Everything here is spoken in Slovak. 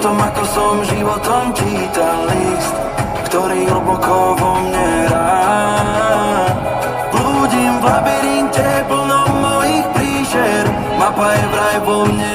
Potom ako som životom čítal list, ktorý hlboko vo mne hrá. Blúdim v labyrinte plnom mojich príšer, mapa je vraj vo mne